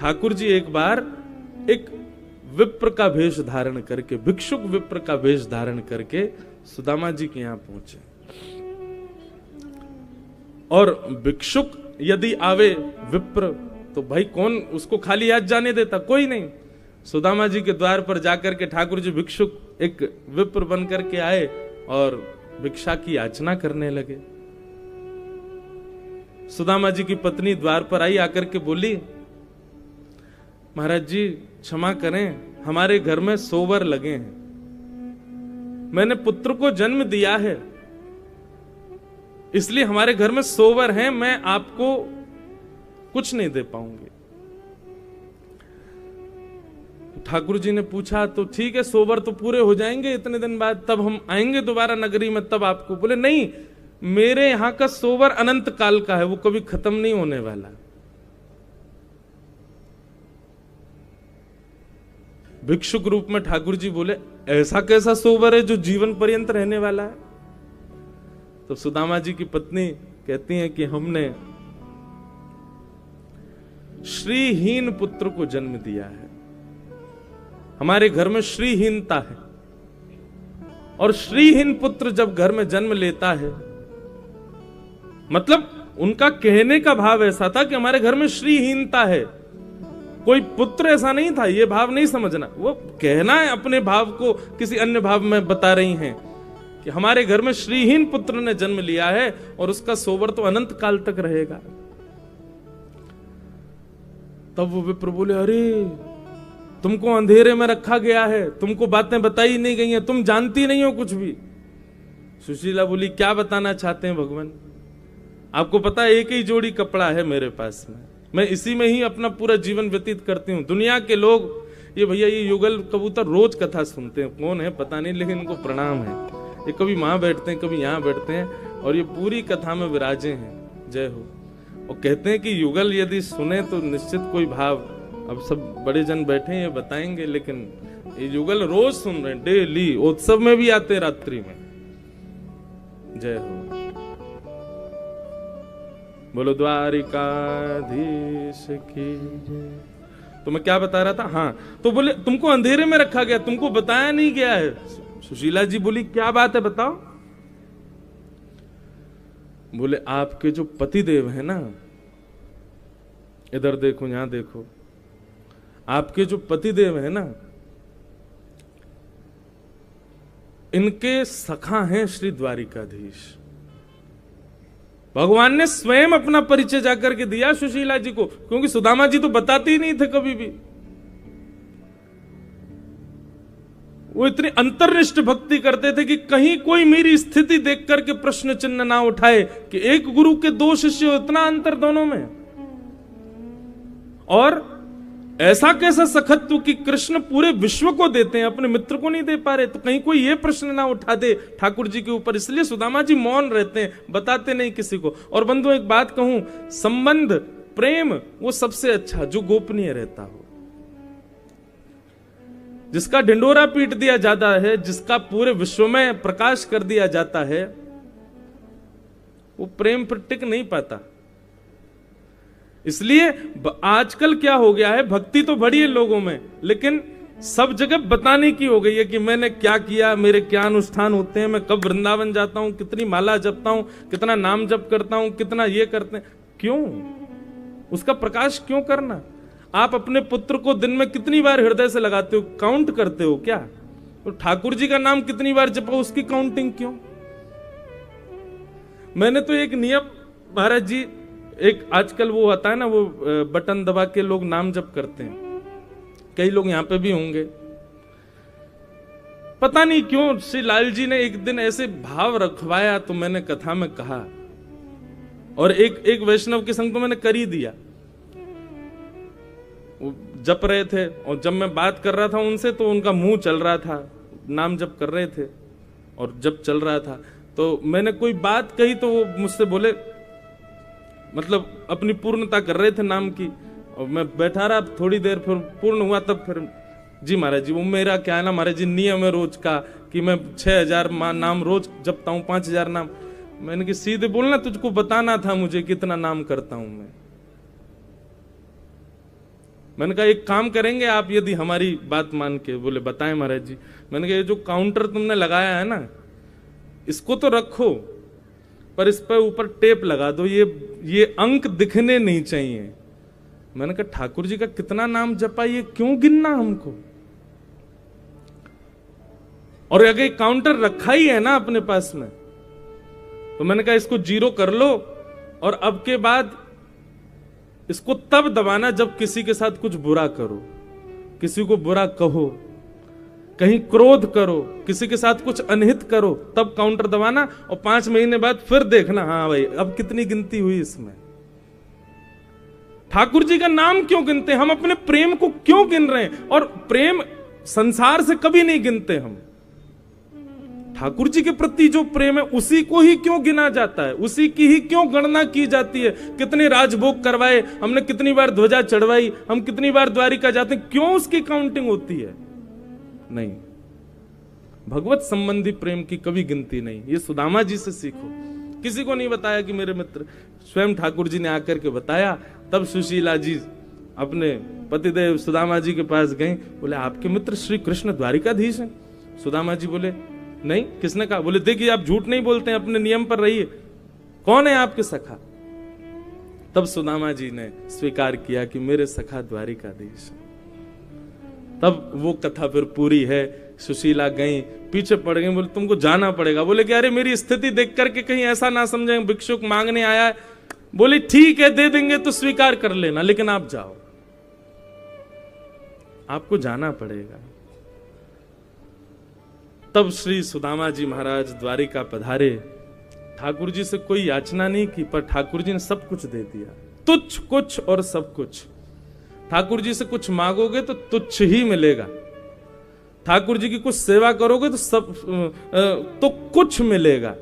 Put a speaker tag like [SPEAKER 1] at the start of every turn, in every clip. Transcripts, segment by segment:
[SPEAKER 1] ठाकुर जी एक बार एक विप्र का वेश धारण करके, भिक्षुक विप्र का वेश धारण करके सुदामा जी के यहां पहुंचे। और भिक्षुक यदि आवे विप्र तो भाई कौन उसको खाली हाथ जाने देता, कोई नहीं। सुदामा जी के द्वार पर जाकर के ठाकुर जी भिक्षुक एक विप्र बन करके आए और भिक्षा की याचना करने लगे। सुदामा जी की पत्नी द्वार पर आई, आकर के बोली, महाराज जी क्षमा करें, हमारे घर में सोवर लगे हैं, मैंने पुत्र को जन्म दिया है, इसलिए हमारे घर में सोवर हैं, मैं आपको कुछ नहीं दे पाऊंगी। ठाकुर जी ने पूछा, तो ठीक है, सोवर तो पूरे हो जाएंगे इतने दिन बाद, तब हम आएंगे दोबारा नगरी में, तब आपको। बोले नहीं, मेरे यहां का सोवर अनंत काल का है, वो कभी खत्म नहीं होने वाला। भिक्षुक रूप में ठाकुर जी बोले, ऐसा कैसा सोवर है जो जीवन पर्यंत रहने वाला है? तो सुदामा जी की पत्नी कहती हैं कि हमने श्रीहीन पुत्र को जन्म दिया है, हमारे घर में श्रीहीनता है, और श्रीहीन पुत्र जब घर में जन्म लेता है, मतलब उनका कहने का भाव ऐसा था कि हमारे घर में श्रीहीनता है, कोई पुत्र ऐसा नहीं था, ये भाव नहीं समझना। वो कहना है अपने भाव को किसी अन्य भाव में बता रही हैं कि हमारे घर में श्रीहीन पुत्र ने जन्म लिया है और उसका सोवर तो अनंत काल तक रहेगा। तब वो विप्र बोले, अरे तुमको अंधेरे में रखा गया है, तुमको बातें बताई नहीं गई हैं, तुम जानती नहीं हो कुछ भी। सुशीला बोली, क्या बताना चाहते हैं भगवान? आपको पता है एक ही जोड़ी कपड़ा है मेरे पास में, मैं इसी में ही अपना पूरा जीवन व्यतीत करती हूँ। दुनिया के लोग ये भैया ये युगल कबूतर रोज कथा सुनते हैं, कौन है पता नहीं, लेकिन इनको प्रणाम है। ये कभी वहां बैठते हैं, कभी यहाँ बैठते हैं, और ये पूरी कथा में विराजे हैं। जय हो। और कहते हैं कि युगल यदि सुने तो निश्चित कोई भाव, अब सब बड़े जन बैठे हैं ये बताएंगे, लेकिन ये युगल रोज सुन रहे हैं, डेली, उत्सव में भी आते हैं रात्रि में। जय हो। बोलो द्वारिकाधीश की जय। तो मैं क्या बता रहा था? हाँ, तो बोले तुमको अंधेरे में रखा गया, तुमको बताया नहीं गया है। सुशीला जी बोली, क्या बात है बताओ। बोले आपके जो पतिदेव है ना, इधर देखो यहां देखो, आपके जो पतिदेव है ना, इनके सखा हैं श्री द्वारिकाधीश। भगवान ने स्वयं अपना परिचय जाकर के दिया सुशीला जी को, क्योंकि सुदामा जी तो बताते ही नहीं थे कभी भी। वो इतनी अंतर्निष्ठ भक्ति करते थे कि कहीं कोई मेरी स्थिति देख करके प्रश्न चिन्ह ना उठाए कि एक गुरु के दो शिष्य, इतना अंतर दोनों में। और ऐसा कैसा सखत्व कि कृष्ण पूरे विश्व को देते हैं, अपने मित्र को नहीं दे पा रहे, तो कहीं कोई ये प्रश्न ना उठा दे ठाकुर जी के ऊपर। इसलिए सुदामा जी मौन रहते हैं, बताते नहीं किसी को। और बंधु एक बात कहूं, संबंध प्रेम वो सबसे अच्छा जो गोपनीय रहता हो, जिसका ढिंडोरा पीट दिया जाता है, जिसका पूरे विश्व में प्रकाश कर दिया जाता है, वो प्रेम पर टिक नहीं पाता। इसलिए आजकल क्या हो गया है, भक्ति तो बढ़ी है लोगों में, लेकिन सब जगह बताने की हो गई है कि मैंने क्या किया, मेरे क्या अनुष्ठान होते हैं, मैं कब वृंदावन जाता हूं, कितनी माला जपता हूं, कितना नाम जप करता हूं, कितना ये करते हैं। क्यों? उसका प्रकाश क्यों करना? आप अपने पुत्र को दिन में कितनी बार हृदय से लगाते हो, काउंट करते हो क्या? तो ठाकुर जी का नाम कितनी बार जपा, उसकी काउंटिंग क्यों? मैंने तो एक नियम, महाराज जी, एक आजकल वो आता है ना, वो बटन दबा के लोग नाम जप करते हैं, कई लोग यहां पे भी होंगे, पता नहीं क्यों श्री लाल जी ने एक दिन ऐसे भाव रखवाया, तो मैंने कथा में कहा, और एक वैष्णव के संग तो मैंने कर ही दिया। वो जप रहे थे, और जब मैं बात कर रहा था उनसे तो उनका मुंह चल रहा था, नाम जप कर रहे थे और जब चल रहा था, तो मैंने कोई बात कही तो वो मुझसे बोले, मतलब अपनी पूर्णता कर रहे थे नाम की, और मैं बैठा रहा, थोड़ी देर फिर पूर्ण हुआ, तब फिर जी महाराज जी, वो मेरा क्या है ना महाराज जी, नियम है रोज का कि मैं 6000 नाम रोज जपता हूँ, 5000 नाम। मैंने कि सीधे बोलना, तुझको बताना था मुझे कितना नाम करता हूं मैं। मैंने कहा एक काम करेंगे आप यदि हमारी बात मान के? बोले बताएं महाराज जी। मैंने कहा ये जो काउंटर तुमने लगाया है ना, इसको तो रखो, पर इस पर ऊपर टेप लगा दो, ये अंक दिखने नहीं चाहिए। मैंने कहा ठाकुर जी का कितना नाम जपा, ये क्यों गिनना हमको? और अगर काउंटर रखा ही है ना अपने पास में, तो मैंने कहा इसको 0 कर लो, और अब के बाद इसको तब दबाना जब किसी के साथ कुछ बुरा करो, किसी को बुरा कहो, कहीं क्रोध करो, किसी के साथ कुछ अनहित करो, तब काउंटर दबाना, और 5 महीने बाद फिर देखना, हाँ भाई अब कितनी गिनती हुई इसमें। ठाकुर जी का नाम क्यों गिनते हैं हम? अपने प्रेम को क्यों गिन रहे हैं? और प्रेम संसार से कभी नहीं गिनते हम। ठाकुर जी के प्रति जो प्रेम है उसी को ही क्यों गिना जाता है, उसी की ही क्यों गणना की जाती है? कितने राजभोग करवाए हमने, कितनी बार ध्वजा चढ़वाई, हम कितनी बार द्वारिका जाते हैं, क्यों उसकी काउंटिंग होती है? नहीं, भगवत संबंधी प्रेम की कभी गिनती नहीं। ये सुदामा जी से सीखो। किसी को नहीं बताया कि मेरे मित्र, स्वयं ठाकुर जी ने आकर के बताया। तब सुशीला जी अपने पतिदेव सुदामा जी के पास गई, बोले आपके मित्र श्री कृष्ण द्वारिकाधीश हैं? सुदामा जी बोले नहीं, किसने कहा? बोले देखिए आप झूठ नहीं बोलते हैं, अपने नियम पर रहिए, कौन है आपके सखा? तब सुदामा जी ने स्वीकार किया कि मेरे सखा द्वारिकाधीश। तब वो कथा फिर पूरी है। सुशीला गई, पीछे पड़ गई, बोले तुमको जाना पड़ेगा। बोले कि अरे मेरी स्थिति देख करके कहीं ऐसा ना समझें भिक्षुक मांगने आया है। बोले ठीक है दे देंगे तो स्वीकार कर लेना, लेकिन आप जाओ, आपको जाना पड़ेगा। तब श्री सुदामा जी महाराज द्वारिका पधारे। ठाकुर जी से कोई याचना नहीं की, पर ठाकुर जी ने सब कुछ दे दिया, तुच्छ कुछ और सब कुछ। ठाकुर जी से कुछ मांगोगे तो तुच्छ ही मिलेगा, ठाकुर जी की कुछ सेवा करोगे तो सब तो कुछ मिलेगा।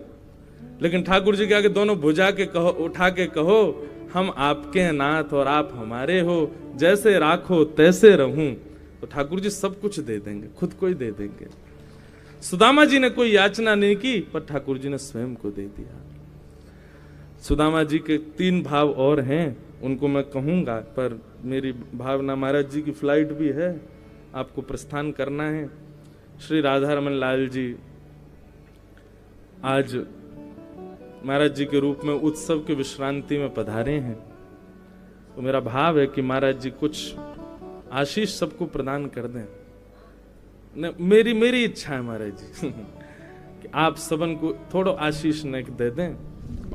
[SPEAKER 1] लेकिन ठाकुर जी के आगे दोनों भुजा के कहो, उठा के कहो, हम आपके हैं नाथ और आप हमारे हो, जैसे राखो तैसे रहूं, तो ठाकुर जी सब कुछ दे देंगे, खुद को ही दे देंगे। सुदामा जी ने कोई याचना नहीं की, पर ठाकुर जी ने स्वयं को दे दिया। सुदामा जी के 3 भाव और हैं, उनको मैं कहूंगा, पर मेरी भावना महाराज जी की फ्लाइट भी है, आपको प्रस्थान करना है। श्री राधा रमन लाल जी आज महाराज जी के रूप में उत्सव के विश्रांति में पधारे हैं, तो मेरा भाव है कि महाराज जी कुछ आशीष सबको प्रदान कर दें। मेरी इच्छा है महाराज जी कि आप सबन को थोड़ा आशीष नेक दे दें,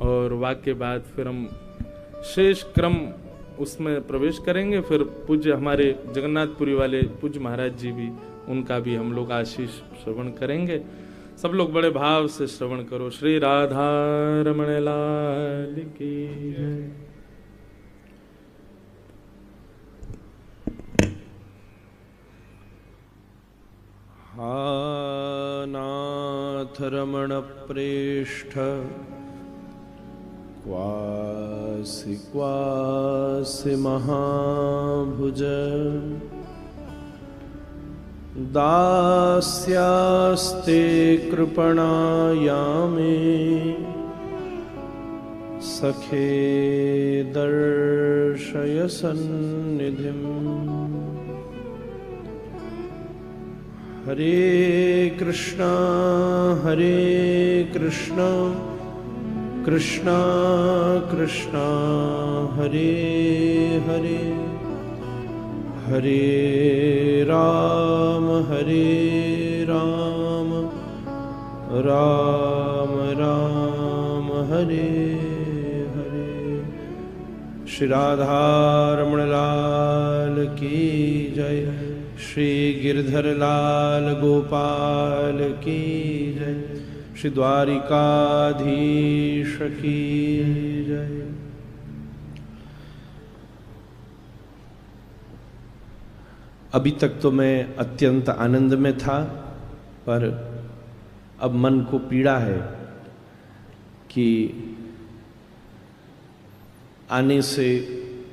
[SPEAKER 1] और वाक्य बाद फिर हम शेष क्रम उसमें प्रवेश करेंगे। फिर पूज्य हमारे जगन्नाथपुरी वाले पूज्य महाराज जी भी, उनका भी हम लोग आशीष श्रवण करेंगे। सब लोग बड़े भाव से श्रवण करो। श्री राधा रमण लाल की जय।
[SPEAKER 2] हा नाथ रमण प्रेष्ठ क्वासि क्वासि महाभुज दास्यास्ते कृपणायामे सखे दर्शय सन्निधिम्। हरे कृष्णा कृष्णा कृष्णा हरे हरे, हरे राम राम राम हरे हरे। श्री राधा रमण लाल की जय। श्री गिरधर लाल गोपाल की जय। श्री द्वारिकाधीश की जय। अभी तक तो मैं अत्यंत आनंद में था, पर अब मन को पीड़ा है कि आने से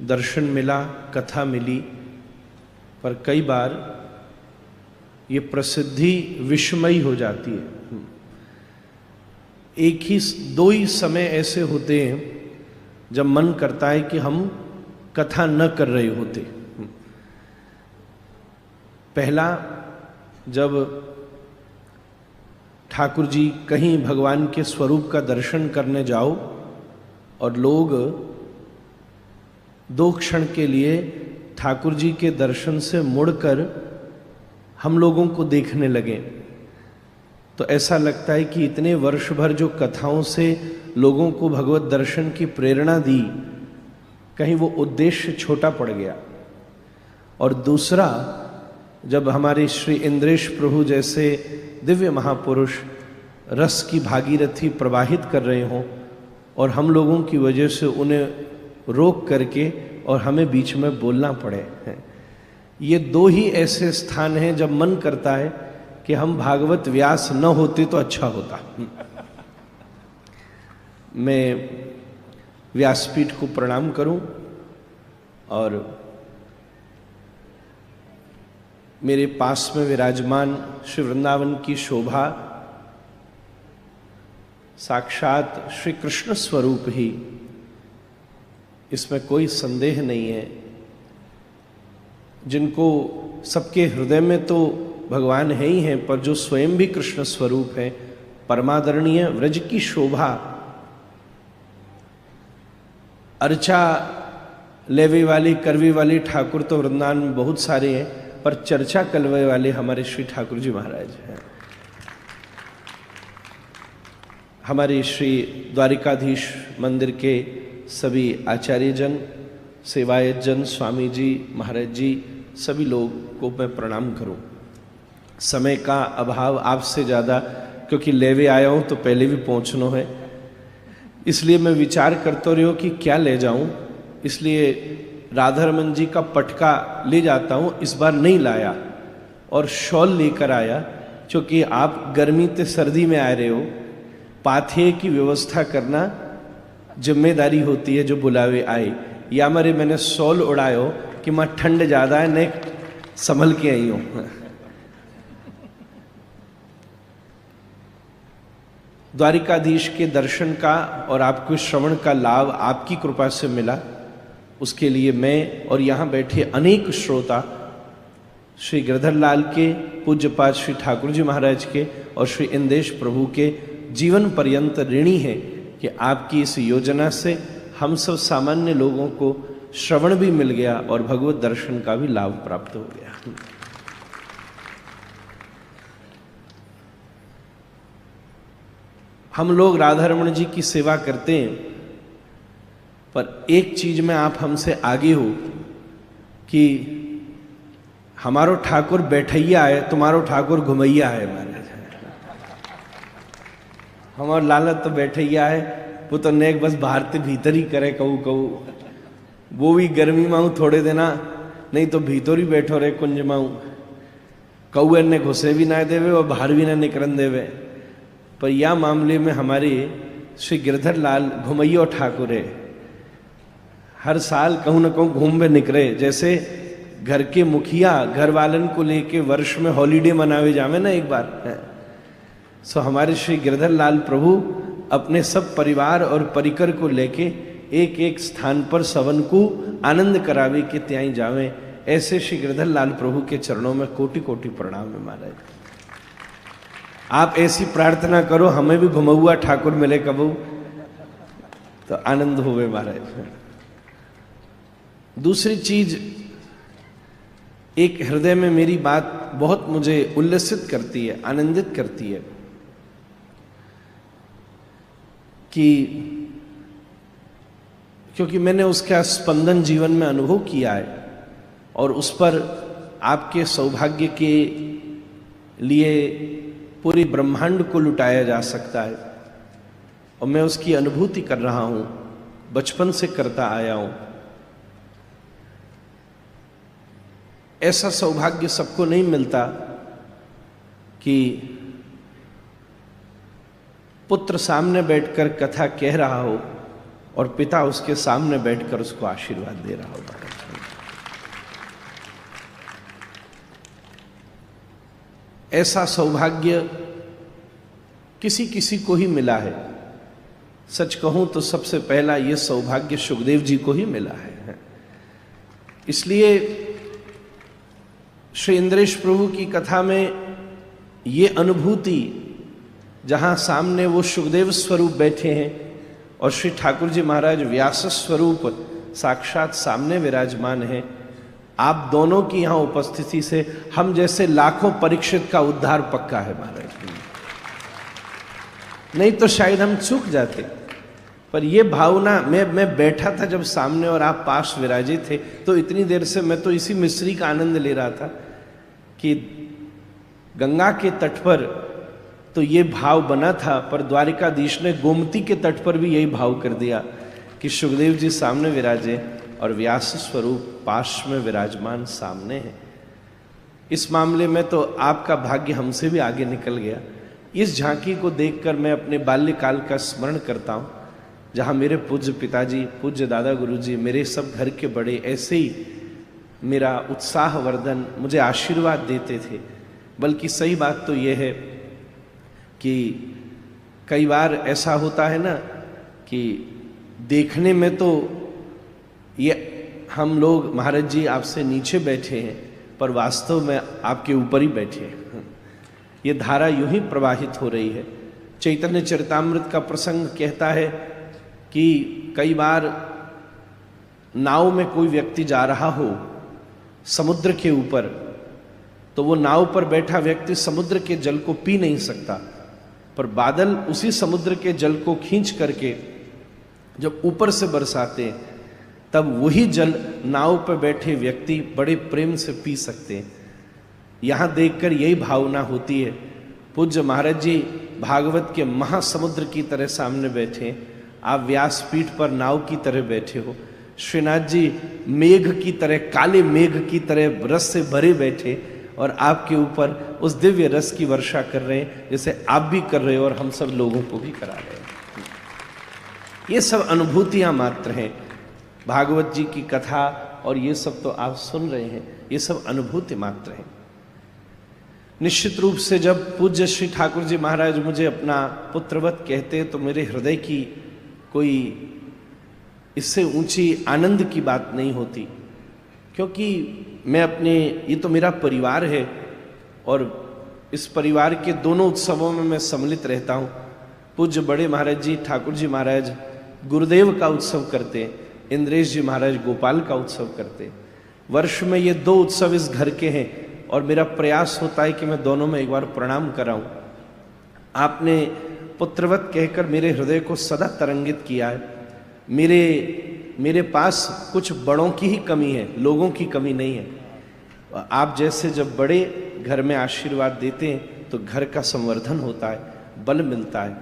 [SPEAKER 2] दर्शन मिला, कथा मिली, पर कई बार ये प्रसिद्धि विस्मयी हो जाती है। एक ही 2 ही समय ऐसे होते हैं जब मन करता है कि हम कथा न कर रहे होते। पहला, जब ठाकुर जी कहीं भगवान के स्वरूप का दर्शन करने जाओ और लोग 2 क्षण के लिए ठाकुर जी के दर्शन से मुड़कर हम लोगों को देखने लगे, तो ऐसा लगता है कि इतने वर्ष भर जो कथाओं से लोगों को भगवत दर्शन की प्रेरणा दी, कहीं वो उद्देश्य छोटा पड़ गया। और दूसरा, जब हमारे श्री इंद्रेश प्रभु जैसे दिव्य महापुरुष रस की भागीरथी प्रवाहित कर रहे हों और हम लोगों की वजह से उन्हें रोक करके और हमें बीच में बोलना पड़े, ये 2 ही ऐसे स्थान हैं जब मन करता है कि हम भागवत व्यास न होते तो अच्छा होता। मैं व्यासपीठ को प्रणाम करूं और मेरे पास में विराजमान श्री वृंदावन की शोभा साक्षात श्री कृष्ण स्वरूप ही, इसमें कोई संदेह नहीं है। जिनको सबके हृदय में तो भगवान है ही हैं, पर जो स्वयं भी कृष्ण स्वरूप है, परमादरणीय व्रज की शोभा, अर्चा लेवे वाली करवी वाली ठाकुर तो वृंदावन में बहुत सारे हैं, पर चर्चा कलवे वाले हमारे श्री ठाकुर जी महाराज हैं। हमारे श्री द्वारिकाधीश मंदिर के सभी आचार्यजन, सेवायतजन, स्वामी जी, महाराज जी, सभी लोग को मैं प्रणाम करूं। समय का अभाव आपसे ज़्यादा, क्योंकि लेवे आया हूं तो पहले भी पहुंचना है, इसलिए मैं विचार करते रहो कि क्या ले जाऊं, इसलिए राधारमन जी का पटका ले जाता हूं, इस बार नहीं लाया, और शॉल लेकर आया, क्योंकि आप गर्मी ते सर्दी में आ रहे हो, पाथे की व्यवस्था करना जिम्मेदारी होती है जो बुलावे आए। या मरे मैंने शॉल उड़ायो कि मां ठंड ज्यादा है, ने संभल के आई हूं। द्वारिकाधीश के दर्शन का और आपको श्रवण का लाभ आपकी कृपा से मिला, उसके लिए मैं और यहाँ बैठे अनेक श्रोता श्री गिरधर लाल के, पूज्यपाद श्री ठाकुर जी महाराज के और श्री इंदेश प्रभु के जीवन पर्यंत ऋणी है कि आपकी इस योजना से हम सब सामान्य लोगों को श्रवण भी मिल गया और भगवत दर्शन का भी लाभ प्राप्त हो गया। हम लोग राधारमण जी की सेवा करते हैं, पर एक चीज में आप हमसे आगे हो कि हमारो ठाकुर बैठैया है, तुम्हारो ठाकुर घुमैया है। महाराज हमारा लालत तो बैठैया है, वो तो नेक बस बाहर ते भीतर ही करे, कहू कहू वो भी गर्मी माऊ थोड़े देना, नहीं तो भीतर ही बैठो रहे कुंज माऊ, कहू ने घुसे भी ना देवे और बाहर भी ना निकलन देवे। पर यह मामले में हमारे श्री गिरधर लाल घुमैया ठाकुर है, हर साल कहूँ न कहूँ घूम में निकले। जैसे घर के मुखिया घर वालन को लेके वर्ष में हॉलीडे मनावे जावे ना एक बार, सो हमारे श्री गिरधर लाल प्रभु अपने सब परिवार और परिकर को लेके एक एक स्थान पर सवन को आनंद करावे के त्याई जावे। ऐसे श्री गिरधर लाल प्रभु के चरणों में कोटि कोटि प्रणाम है महाराज। आप ऐसी प्रार्थना करो हमें भी घुमौआ ठाकुर मिले कबू तो आनंद होवे महाराज। दूसरी चीज, एक हृदय में मेरी बात बहुत मुझे उल्लसित करती है, आनंदित करती है कि क्योंकि मैंने उसका स्पंदन जीवन में अनुभव किया है और उस पर आपके सौभाग्य के लिए पूरी ब्रह्मांड को लुटाया जा सकता है और मैं उसकी अनुभूति कर रहा हूं, बचपन से करता आया हूं। ऐसा सौभाग्य सबको नहीं मिलता कि पुत्र सामने बैठकर कथा कह रहा हो और पिता उसके सामने बैठकर उसको आशीर्वाद दे रहा हो। ऐसा सौभाग्य किसी किसी को ही मिला है। सच कहूं तो सबसे पहला यह सौभाग्य सुखदेव जी को ही मिला है। इसलिए श्री इंद्रेश प्रभु की कथा में ये अनुभूति, जहां सामने वो सुखदेव स्वरूप बैठे हैं और श्री ठाकुर जी महाराज व्यास स्वरूप साक्षात सामने विराजमान हैं, आप दोनों की यहां उपस्थिति से हम जैसे लाखों परीक्षित का उद्धार पक्का है महाराज। नहीं तो शायद हम चूक जाते। पर ये भावना, मैं बैठा था जब सामने और आप पास विराजे थे, तो इतनी देर से मैं तो इसी मिश्री का आनंद ले रहा था कि गंगा के तट पर तो ये भाव बना था, पर द्वारिकाधीश ने गोमती के तट पर भी यही भाव कर दिया कि सुखदेव जी सामने विराजे और व्यास स्वरूप पाश में विराजमान सामने है। इस मामले में तो आपका भाग्य हमसे भी आगे निकल गया। इस झांकी को देखकर मैं अपने बाल्यकाल का स्मरण करता हूँ, जहाँ मेरे पूज्य पिताजी, पूज्य दादा गुरुजी, मेरे सब घर के बड़े ऐसे ही मेरा उत्साहवर्धन, मुझे आशीर्वाद देते थे। बल्कि सही बात तो ये है कि कई बार ऐसा होता है ना कि देखने में तो ये हम लोग महाराज जी आपसे नीचे बैठे हैं, पर वास्तव में आपके ऊपर ही बैठे हैं। ये धारा यूं ही प्रवाहित हो रही है। चैतन्य चरितामृत का प्रसंग कहता है कि कई बार नाव में कोई व्यक्ति जा रहा हो समुद्र के ऊपर, तो वो नाव पर बैठा व्यक्ति समुद्र के जल को पी नहीं सकता, पर बादल उसी समुद्र के जल को खींच करके जब ऊपर से बरसाते हैं, तब वही जल नाव पर बैठे व्यक्ति बड़े प्रेम से पी सकते हैं। यहां देखकर यही भावना होती है। पूज्य महाराज जी भागवत के महासमुद्र की तरह सामने बैठे हैं, आप व्यासपीठ पर नाव की तरह बैठे हो। श्रीनाथ जी मेघ की तरह, काले मेघ की तरह रस से भरे बैठे और आपके ऊपर उस दिव्य रस की वर्षा कर रहे हैं, जैसे आप भी कर रहे हो और हम सब लोगों को भी करा रहे हैं। ये सब अनुभूतियां मात्र हैं। भागवत जी की कथा और ये सब तो आप सुन रहे हैं, ये सब अनुभूति मात्र हैं। निश्चित रूप से जब पूज्य श्री ठाकुर जी महाराज मुझे अपना पुत्रवत कहते तो मेरे हृदय की कोई इससे ऊंची आनंद की बात नहीं होती, क्योंकि मैं अपने, ये तो मेरा परिवार है और इस परिवार के दोनों उत्सवों में मैं सम्मिलित रहता हूँ। पूज्य बड़े महाराज जी ठाकुर जी महाराज गुरुदेव का उत्सव करते हैं, इंद्रेश जी महाराज गोपाल का उत्सव करते हैं। वर्ष में ये दो उत्सव इस घर के हैं और मेरा प्रयास होता है कि मैं दोनों में एक बार प्रणाम कराऊं। आपने पुत्रवत कहकर मेरे हृदय को सदा तरंगित किया है। मेरे पास कुछ बड़ों की ही कमी है, लोगों की कमी नहीं है। आप जैसे जब बड़े घर में आशीर्वाद देते हैं तो घर का संवर्धन होता है, बल मिलता है,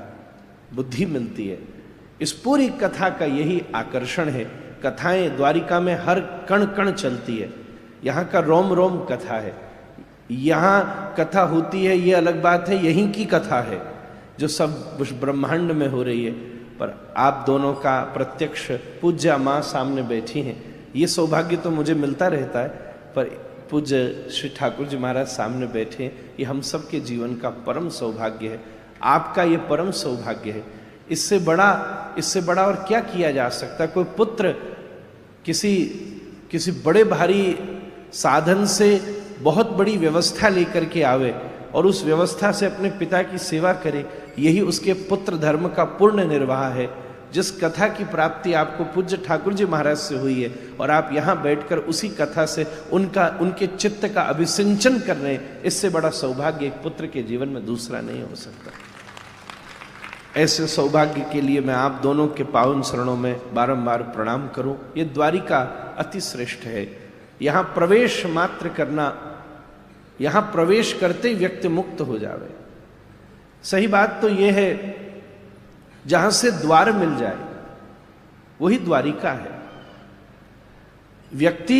[SPEAKER 2] बुद्धि मिलती है। इस पूरी कथा का यही आकर्षण है। कथाएं द्वारिका में हर कण कण चलती है, यहाँ का रोम रोम कथा है। यहाँ कथा होती है, ये अलग बात है, यहीं की कथा है जो सब ब्रह्मांड में हो रही है। पर आप दोनों का प्रत्यक्ष पूज्य माँ सामने बैठी हैं, ये सौभाग्य तो मुझे मिलता रहता है, पर पूज्य श्री ठाकुर जी महाराज सामने बैठे हैं, ये हम सब के जीवन का परम सौभाग्य है। आपका ये परम सौभाग्य है। इससे बड़ा और क्या किया जा सकता। कोई पुत्र किसी बड़े भारी साधन से बहुत बड़ी व्यवस्था लेकर के आवे और उस व्यवस्था से अपने पिता की सेवा करे, यही उसके पुत्र धर्म का पूर्ण निर्वाह है। जिस कथा की प्राप्ति आपको पूज्य ठाकुर जी महाराज से हुई है और आप यहाँ बैठकर उसी कथा से उनके चित्त का अभिसिंचन कर रहे हैं, इससे बड़ा सौभाग्य एक पुत्र के जीवन में दूसरा नहीं हो सकता। ऐसे सौभाग्य के लिए मैं आप दोनों के पावन शरणों में बारंबार प्रणाम करूं। ये द्वारिका अति श्रेष्ठ है। यहाँ प्रवेश मात्र करना, यहाँ प्रवेश करते ही व्यक्ति मुक्त हो जावे। सही बात तो यह है, जहां से द्वार मिल जाए वही द्वारिका है। व्यक्ति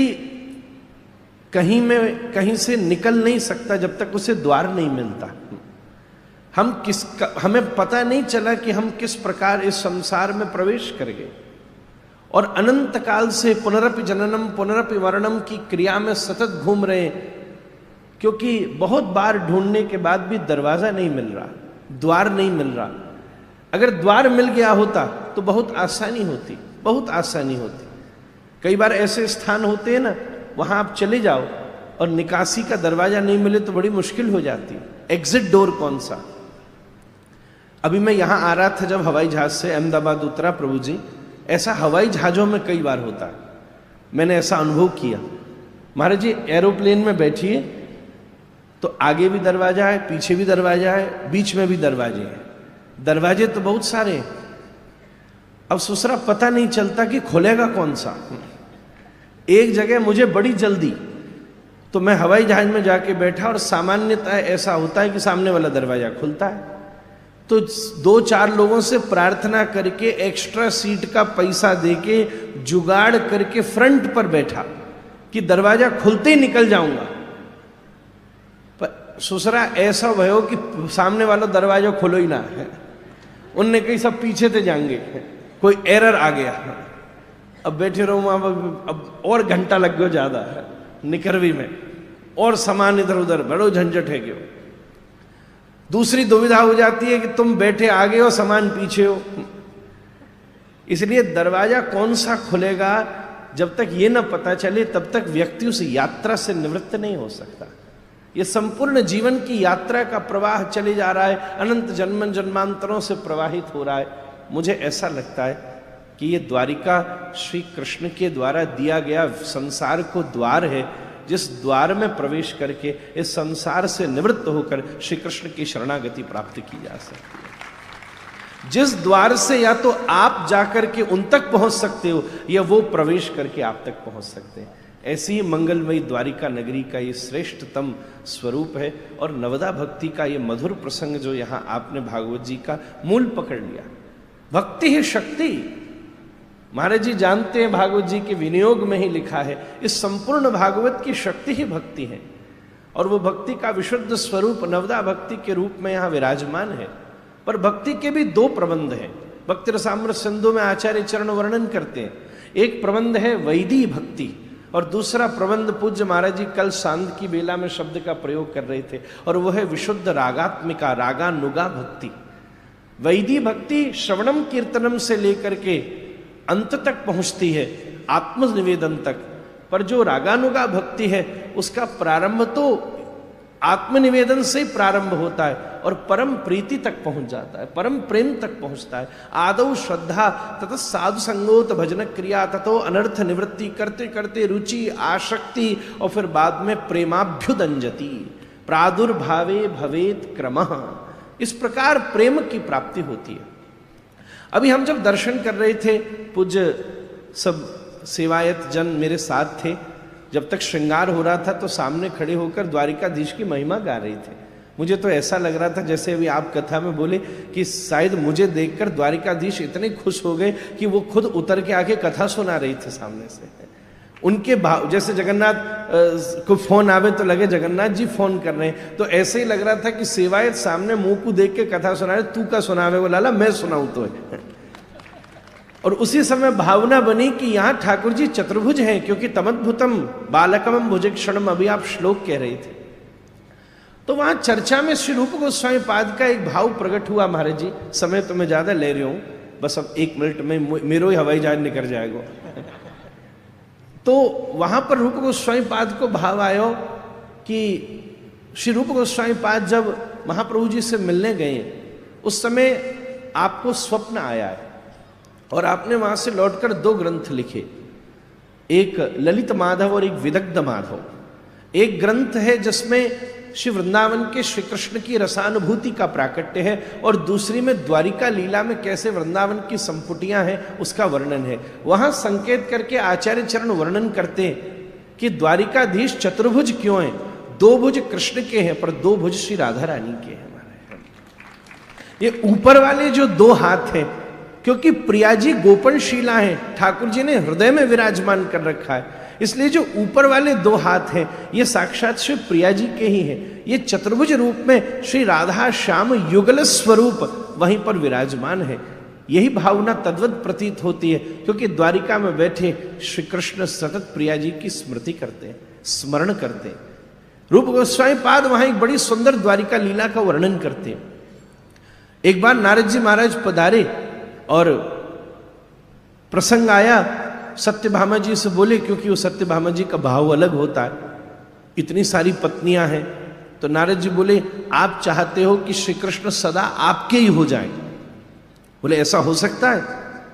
[SPEAKER 2] कहीं से निकल नहीं सकता जब तक उसे द्वार नहीं मिलता। हमें पता नहीं चला कि हम किस प्रकार इस संसार में प्रवेश कर गए और अनंत काल से पुनरपि जननम पुनरपि मरणम की क्रिया में सतत घूम रहे हैं, क्योंकि बहुत बार ढूंढने के बाद भी दरवाजा नहीं मिल रहा, द्वार नहीं मिल रहा। अगर द्वार मिल गया होता तो बहुत आसानी होती। कई बार ऐसे स्थान होते हैं ना, वहां आप चले जाओ और निकासी का दरवाजा नहीं मिले तो बड़ी मुश्किल हो जाती है। एग्जिट डोर कौन सा? अभी मैं यहां आ रहा था जब हवाई जहाज से अहमदाबाद उतरा प्रभु जी, ऐसा हवाई जहाजों में कई बार होता है, मैंने ऐसा अनुभव किया। महाराज जी एरोप्लेन में बैठिए तो आगे भी दरवाजा है, पीछे भी दरवाजा है, बीच में भी दरवाजे हैं। दरवाजे तो बहुत सारे हैं, अब सुसरा पता नहीं चलता कि खुलेगा कौन सा। एक जगह मुझे बड़ी जल्दी, तो मैं हवाई जहाज में जाके बैठा और सामान्यतः ऐसा होता है कि सामने वाला दरवाजा खुलता है, तो 2-4 लोगों से प्रार्थना करके एक्स्ट्रा सीट का पैसा देके जुगाड़ करके फ्रंट पर बैठा कि दरवाजा खुलते ही निकल जाऊंगा। पर सुसरा ऐसा भयो कि सामने वाला दरवाजा खुलो ही ना है। उनने कही सब पीछे से जाएंगे, कोई एरर आ गया। अब बैठे रहो वहां, अब और घंटा लग गया ज्यादा है निकरवी में, और सामान इधर उधर, बड़ो झंझट है क्यों। दूसरी दुविधा हो जाती है कि तुम बैठे आगे हो, सामान पीछे हो। इसलिए दरवाजा कौन सा खुलेगा जब तक ये ना पता चले तब तक व्यक्ति उस यात्रा से निवृत्त नहीं हो सकता। ये संपूर्ण जीवन की यात्रा का प्रवाह चले जा रहा है, अनंत जन्म जन्मांतरों से प्रवाहित हो रहा है। मुझे ऐसा लगता है कि ये द्वारिका श्री कृष्ण के द्वारा दिया गया संसार को द्वार है, जिस द्वार में प्रवेश करके इस संसार से निवृत्त होकर श्री कृष्ण की शरणागति प्राप्त की जा सकती है। जिस द्वार से या तो आप जाकर के उन तक पहुंच सकते हो या वो प्रवेश करके आप तक पहुंच सकते हैं। ऐसी ही मंगलमयी द्वारिका नगरी का ये श्रेष्ठतम स्वरूप है। और नवदा भक्ति का ये मधुर प्रसंग जो यहाँ आपने भागवत जी का मूल पकड़ लिया, भक्ति ही शक्ति। महाराज जी जानते हैं भागवत जी के विनियोग में ही लिखा है, इस संपूर्ण भागवत की शक्ति ही भक्ति है। और वो भक्ति का विशुद्ध स्वरूप नवदा भक्ति के रूप में यहाँ विराजमान है। पर भक्ति के भी 2 प्रबंध हैं। भक्ति रसामृत सिंधु में आचार्य चरण वर्णन करते हैं। एक प्रबंध है वैदी भक्ति और दूसरा प्रबंध पूज्य महाराज जी कल सांध की बेला में शब्द का प्रयोग कर रहे थे, और वह है विशुद्ध रागात्मिका रागानुगा भक्ति। वैदी भक्ति श्रवणम कीर्तनम से लेकर के अंत तक पहुंचती है, आत्मनिवेदन तक। पर जो रागानुगा भक्ति है उसका प्रारंभ तो आत्मनिवेदन से ही प्रारंभ होता है और परम प्रीति तक पहुंच जाता है, परम प्रेम तक पहुंचता है। आदौ श्रद्धा तत साधु संगोत भजन क्रिया ततो अनर्थ निवृत्ति, करते करते रुचि आसक्ति और फिर बाद में प्रेमाभ्युदंजति, प्रादुर्भावे भवेत क्रमः। इस प्रकार प्रेम की प्राप्ति होती है। अभी हम जब दर्शन कर रहे थे, पूज्य सब सेवायत जन मेरे साथ थे, जब तक श्रृंगार हो रहा था तो सामने खड़े होकर द्वारिकाधीश की महिमा गा रहे थे। मुझे तो ऐसा लग रहा था जैसे अभी आप कथा में बोले कि शायद मुझे देखकर द्वारिकाधीश इतने खुश हो गए कि वो खुद उतर के आके कथा सुना रही थे सामने से। उनके भाव, जैसे जगन्नाथ को फोन आवे तो लगे जगन्नाथ जी फोन कर रहे हैं, तो ऐसे ही लग रहा था कि सेवायत सामने मुंह को देख के कथा सुना रहे, तू का सुनावे वो लाला, मैं सुनाऊं तो है। और उसी समय भावना बनी कि यहां ठाकुर जी चतुर्भुज हैं, क्योंकि तमद्भुतम बालकमम भुजक्षणम अभी आप श्लोक कह रहे थे। तो वहां चर्चा में श्री रूप गोस्वामी पाद का एक भाव प्रकट हुआ। महाराज जी समय तो मैं ज्यादा ले रही हूं, बस अब 1 मिनट में मेरो ही हवाई जहाज निकल जाएगा। तो वहां पर रूप गोस्वामी पाद को भाव आयो कि श्री रूप गोस्वामी पाद जब महाप्रभु जी से मिलने गए उस समय आपको स्वप्न आया है और आपने वहां से लौटकर 2 ग्रंथ लिखे, एक ललित माधव और एक विदग्ध माधव। एक ग्रंथ है जिसमें श्री वृंदावन के श्री कृष्ण की रसानुभूति का प्राकट्य है और दूसरी में द्वारिका लीला में कैसे वृंदावन की संपुटियां हैं उसका वर्णन है। वहां संकेत करके आचार्य चरण वर्णन करते हैं कि द्वारिकाधीश चतुर्भुज क्यों हैं। 2 भुज कृष्ण के हैं पर 2 भुज श्री राधा रानी के हैं। ये ऊपर वाले जो 2 हाथ हैं, क्योंकि प्रिया जी गोपनशीला हैं, ठाकुर जी ने हृदय में विराजमान कर रखा है, इसलिए जो ऊपर वाले 2 हाथ हैं ये साक्षात श्री प्रिया जी के ही हैं। ये चतुर्भुज रूप में श्री राधा श्याम युगल स्वरूप वहीं पर विराजमान है। यही भावना तद्वत प्रतीत होती है, क्योंकि द्वारिका में बैठे श्री कृष्ण सतत प्रिया जी की स्मृति करते हैं, स्मरण करते हैं। रूप गोस्वामी पाद वहां एक बड़ी सुंदर द्वारिका लीला का वर्णन करते हैं। एक बार नारद जी महाराज पधारे और प्रसंग आया, सत्यभामा जी से बोले, क्योंकि वो सत्यभामा जी का भाव अलग होता है, इतनी सारी पत्नियां हैं। तो नारद जी बोले आप चाहते हो कि श्री कृष्ण सदा आपके ही हो जाए? बोले ऐसा हो सकता है?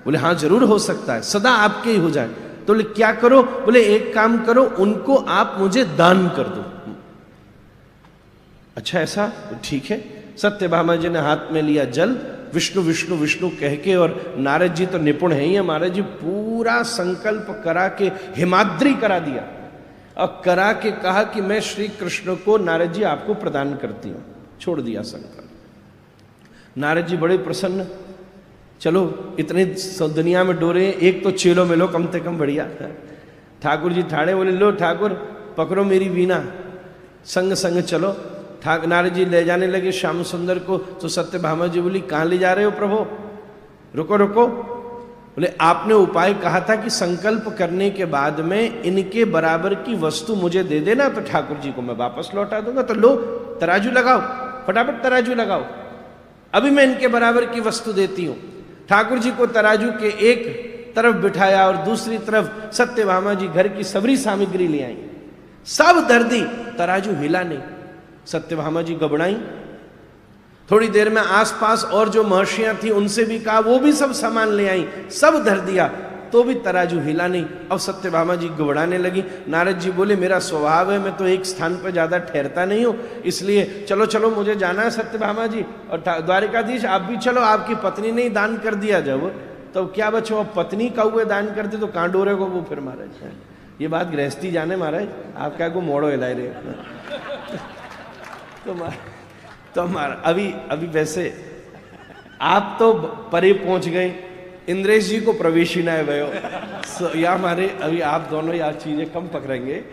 [SPEAKER 2] बोले हाँ जरूर हो सकता है, सदा आपके ही हो जाए। तो बोले क्या करो? बोले एक काम करो, उनको आप मुझे दान कर दो। अच्छा ऐसा? ठीक है। सत्यभामा जी ने हाथ में लिया जल, विष्णु विष्णु विष्णु कह के, और नारद जी तो निपुण है ही है, महाराज जी पूरा संकल्प करा के हिमाद्री करा दिया और करा के कहा कि मैं श्री कृष्ण को नारद जी आपको प्रदान करती हूं। छोड़ दिया संकल्प। नारद जी बड़े प्रसन्न, चलो इतने दुनिया में डोरे, एक तो चेलो मिलो कम से कम बढ़िया। ठाकुर जी ठाड़े, बोले लो ठाकुर पकड़ो मेरी वीणा, संग संग चलो। नारद जी ले जाने लगे श्याम सुंदर को। तो सत्यभामा जी बोली कहां ले जा रहे हो प्रभु? रुको रुको। बोले आपने उपाय कहा था कि संकल्प करने के बाद में इनके बराबर की वस्तु मुझे दे देना, तो ठाकुर जी को मैं वापस लौटा दूंगा। तो लो तराजू लगाओ, फटाफट तराजू लगाओ, अभी मैं इनके बराबर की वस्तु देती हूं। ठाकुर जी को तराजू के एक तरफ बिठाया और दूसरी तरफ सत्यभामा जी घर की सबरी सामग्री ले आई, सब धर दी, तराजू हिला नहीं। सत्यभामा जी घबराई। थोड़ी देर में आसपास और जो महर्षियां थी उनसे भी कहा, वो भी सब सामान ले आई, सब धर दिया, तो भी तराजू हिला नहीं। अब सत्यभामा जी घबराने लगी। नारद जी बोले मेरा स्वभाव है, मैं तो एक स्थान पर ज्यादा ठहरता नहीं हूं, इसलिए चलो चलो मुझे जाना है सत्यभामा जी। और द्वारिकाधीश आप भी चलो, आपकी पत्नी ने ही दान कर दिया जब, तो क्या बच्चों अब पत्नी कौए दान कर दी तो कहां डोरे को वो फिर महाराज। ये बात गृहस्थी जाने महाराज, आप क्या को मोड़ो हिलाए रहे। तो हमारा अभी वैसे आप तो परे पहुंच गए, इंद्रेश जी को प्रवेश ही ना है भयो। या हमारे अभी आप दोनों यार चीजें कम पकड़ेंगे,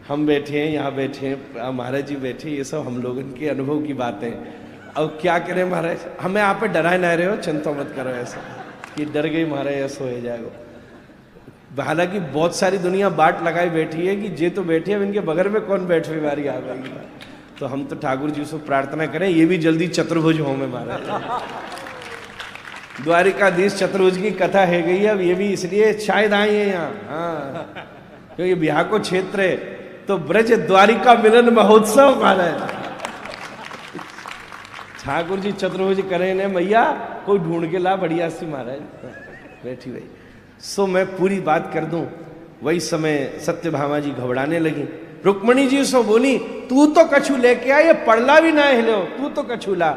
[SPEAKER 2] हम बैठे हैं यहाँ बैठे हैं, महाराज जी बैठे, ये सब हम लोगों के अनुभव की बातें। अब क्या करें महाराज, हमें आप पे डराए ना रहे हो, चिंता मत करो ऐसा कि डर गई महाराज ऐसा हो जाएगा। हालांकि बहुत सारी दुनिया बाट लगाई बैठी है कि जे तो बैठे हैं, इनके बगल में कौन बैठने वाली आ गई। तो हम तो ठाकुर जी से प्रार्थना करें ये भी जल्दी चतुर्भुज हो में महाराज। द्वारिकाधीश चतुर्भुज की कथा है गई, अब ये भी इसलिए शायद आए हैं यहाँ। हाँ, क्योंकि बिहार को क्षेत्र है तो ब्रज द्वारिका मिलन महोत्सव महाराज। ठाकुर जी चतुर्भुज करें ने मैया, कोई ढूंढ के ला बढ़िया सी महाराज बैठी भाई। सो मैं पूरी बात कर दूं। वही समय सत्यभामा जी घबराने लगी। रुक्मणी जी सो बोली तू तो कछु लेके आ, ये पड़ला भी ना हिलो, तू तो कछु ला।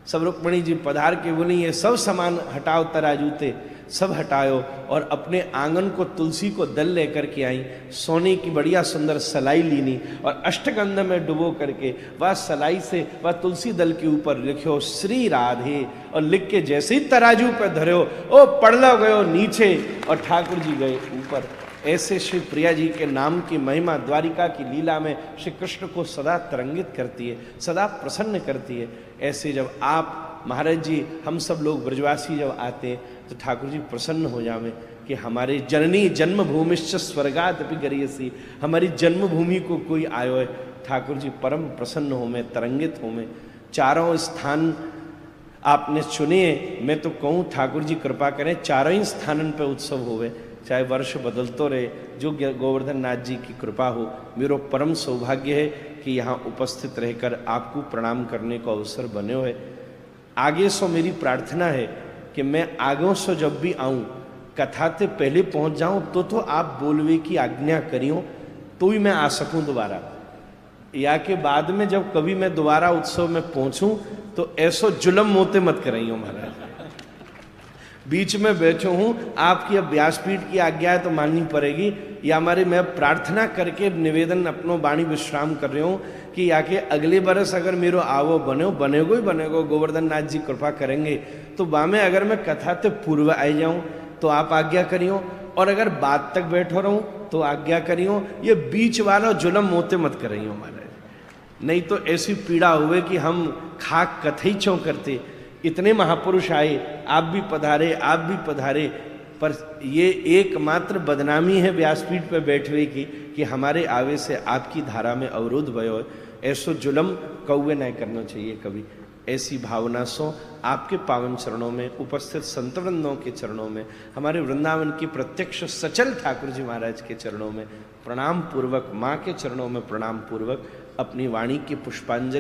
[SPEAKER 2] सब रुक्मणी जी पधार के बोली ये सब सामान हटाओ, तराजू थे सब हटाओ, और अपने आंगन को तुलसी को दल लेकर के आई। सोने की बढ़िया सुंदर सलाई लीनी और अष्टगंध में डुबो करके वह सलाई से वह तुलसी दल के ऊपर लिखो श्री राधे, और लिख के जैसे ही तराजू पे धरो ओ पड़ला गयो नीचे और ठाकुर जी गए ऊपर। ऐसे श्री प्रिया जी के नाम की महिमा द्वारिका की लीला में श्री कृष्ण को सदा तरंगित करती है, सदा प्रसन्न करती है। ऐसे जब आप महाराज जी हम सब लोग ब्रजवासी जब आते हैं तो ठाकुर जी प्रसन्न हो जावे कि हमारे जननी जन्मभूमिश्च स्वर्गादपि गरीयसी, हमारी जन्मभूमि को कोई आयो है। ठाकुर जी परम प्रसन्न हो में, तरंगित हो में। चारों स्थान आपने चुने, मैं तो कहूँ ठाकुर जी कृपा करें चारों ही स्थानन पे उत्सव होवे, चाहे वर्ष बदलतो रहे, जो गोवर्धन नाथ जी की कृपा हो। मेरा परम सौभाग्य है कि यहाँ उपस्थित रहकर आपको प्रणाम करने को अवसर बने हुए। आगे सो मेरी प्रार्थना है कि मैं आगे सो जब भी आऊँ कथा से पहले पहुँच जाऊँ तो आप बोलवे की आज्ञा करियो तो ही मैं आ सकूँ दोबारा, या के बाद में जब कभी मैं दोबारा उत्सव में पहुँचूँ तो ऐसो जुलम मोते मत कराइयो महाराज। बीच में बैठो हूँ, आपकी अब व्यासपीठ की आज्ञा है तो माननी पड़ेगी, या हमारे मैं प्रार्थना करके निवेदन अपनो वाणी विश्राम कर रहे हूँ कि आके अगले बरस अगर मेरो आवो बनेगो ही बनेगो, गोवर्धन नाथ जी कृपा करेंगे तो बामे अगर मैं कथा से पूर्व आ जाऊँ तो आप आज्ञा करियो, और अगर बाद तक बैठो रहूँ तो आज्ञा करियो। ये बीच वाला जुलम मोते मत करियो महाराज, नहीं तो ऐसी पीड़ा हुए कि हम खाक कथई चौ करते। इतने महापुरुष आए, आप भी पधारे, पर ये एकमात्र बदनामी है व्यासपीठ पर बैठने की कि हमारे आवे से आपकी धारा में अवरोध भयो। ऐसो जुलम कौवे नहीं करना चाहिए कभी। ऐसी भावना सो आपके पावन चरणों में, उपस्थित संतवृंदों के चरणों में, हमारे वृंदावन की प्रत्यक्ष सचल ठाकुर जी महाराज के चरणों में प्रणाम पूर्वक, माँ के चरणों में प्रणाम पूर्वक अपनी वाणी की पुष्पांजलि